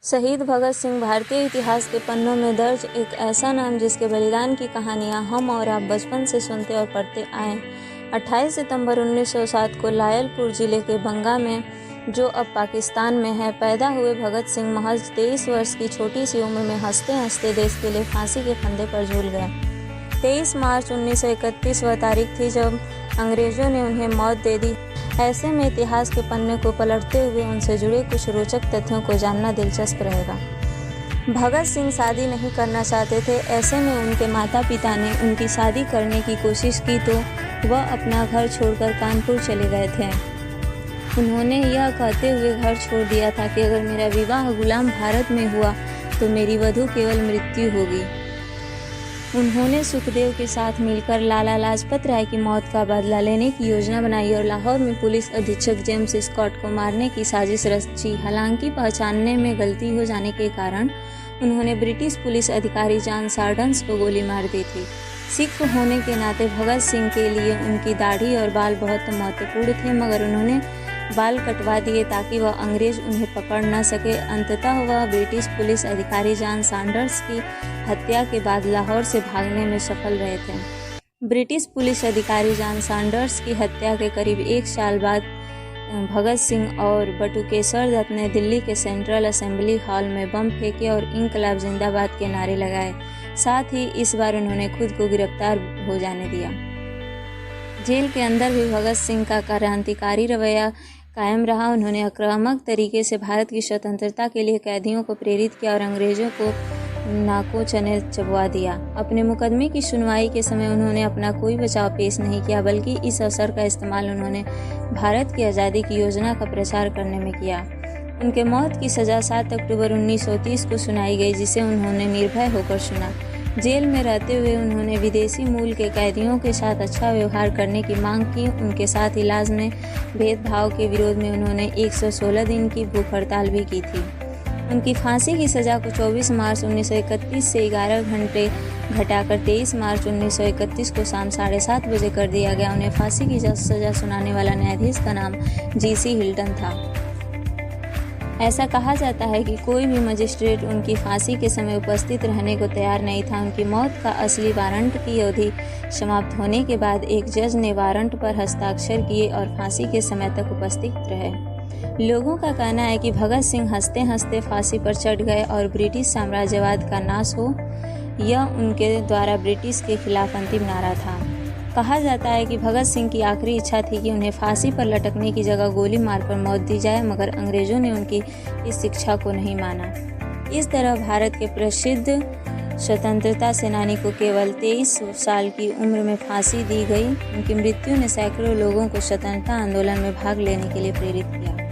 शहीद भगत सिंह भारतीय इतिहास के पन्नों में दर्ज एक ऐसा नाम जिसके बलिदान की कहानियां हम और आप बचपन से सुनते और पढ़ते आए। 28 सितंबर 1907 को लायलपुर जिले के बंगा में, जो अब पाकिस्तान में है, पैदा हुए भगत सिंह महज 23 वर्ष की छोटी सी उम्र में हंसते हंसते देश के लिए फांसी के फंदे पर झूल गए। 23 मार्च 1931 वह तारीख थी जब अंग्रेजों ने उन्हें मौत दे दी। ऐसे में इतिहास के पन्ने को पलटते हुए उनसे जुड़े कुछ रोचक तथ्यों को जानना दिलचस्प रहेगा। भगत सिंह शादी नहीं करना चाहते थे। ऐसे में उनके माता पिता ने उनकी शादी करने की कोशिश की तो वह अपना घर छोड़कर कानपुर चले गए थे। उन्होंने यह कहते हुए घर छोड़ दिया था कि अगर मेरा विवाह गुलाम भारत में हुआ तो मेरी वधू केवल मृत्यु होगी। उन्होंने सुखदेव के साथ मिलकर लाला लाजपत राय की मौत का बदला लेने की योजना बनाई और लाहौर में पुलिस अधीक्षक जेम्स स्कॉट को मारने की साजिश रची। हालांकि पहचानने में गलती हो जाने के कारण उन्होंने ब्रिटिश पुलिस अधिकारी जॉन सार्डन्स को गोली मार दी थी। सिख होने के नाते भगत सिंह के लिए उनकी दाढ़ी और बाल बहुत महत्वपूर्ण थे, मगर उन्होंने बाल कटवा दिए ताकि वह अंग्रेज उन्हें पकड़ न सके। अंततः वह ब्रिटिश पुलिस अधिकारी जॉन सैंडर्स की हत्या के बाद लाहौर से भागने में सफल रहे थे। ब्रिटिश पुलिस अधिकारी जॉन सैंडर्स की हत्या के करीब 1 साल बाद भगत सिंह और बटुकेश्वर दत्त ने दिल्ली के सेंट्रल असेंबली हॉल में बम फेंके और इंकलाब जिंदाबाद के नारे लगाए। साथ ही इस बार उन्होंने खुद को गिरफ्तार हो जाने दिया। जेल के अंदर भी भगत सिंह का क्रांतिकारी रवैया कायम रहा। उन्होंने आक्रामक तरीके से भारत की स्वतंत्रता के लिए कैदियों को प्रेरित किया और अंग्रेजों को नाकों चने चबवा दिया। अपने मुकदमे की सुनवाई के समय उन्होंने अपना कोई बचाव पेश नहीं किया, बल्कि इस अवसर का इस्तेमाल उन्होंने भारत की आज़ादी की योजना का प्रचार करने में किया। उनके मौत की सज़ा 7 अक्टूबर 1930 को सुनाई गई, जिसे उन्होंने निर्भय होकर सुना। जेल में रहते हुए उन्होंने विदेशी मूल के कैदियों के साथ अच्छा व्यवहार करने की मांग की। उनके साथ इलाज में भेदभाव के विरोध में उन्होंने 116 दिन की भूख हड़ताल भी की थी। उनकी फांसी की सज़ा को 24 मार्च 1931 से 11 घंटे घटाकर 23 मार्च 1931 को शाम 7:30 बजे कर दिया गया। उन्हें फांसी की सज़ा सुनाने वाला न्यायाधीश का नाम G.C. हिल्टन था। ऐसा कहा जाता है कि कोई भी मजिस्ट्रेट उनकी फांसी के समय उपस्थित रहने को तैयार नहीं था। उनकी मौत का असली वारंट की अवधि समाप्त होने के बाद एक जज ने वारंट पर हस्ताक्षर किए और फांसी के समय तक उपस्थित रहे। लोगों का कहना है कि भगत सिंह हंसते हंसते फांसी पर चढ़ गए और ब्रिटिश साम्राज्यवाद का नाश हो, यह उनके द्वारा ब्रिटिश के खिलाफ अंतिम नारा था। कहा जाता है कि भगत सिंह की आखिरी इच्छा थी कि उन्हें फांसी पर लटकने की जगह गोली मारकर मौत दी जाए, मगर अंग्रेजों ने उनकी इस इच्छा को नहीं माना। इस तरह भारत के प्रसिद्ध स्वतंत्रता सेनानी को केवल 23 साल की उम्र में फांसी दी गई। उनकी मृत्यु ने सैकड़ों लोगों को स्वतंत्रता आंदोलन में भाग लेने के लिए प्रेरित किया।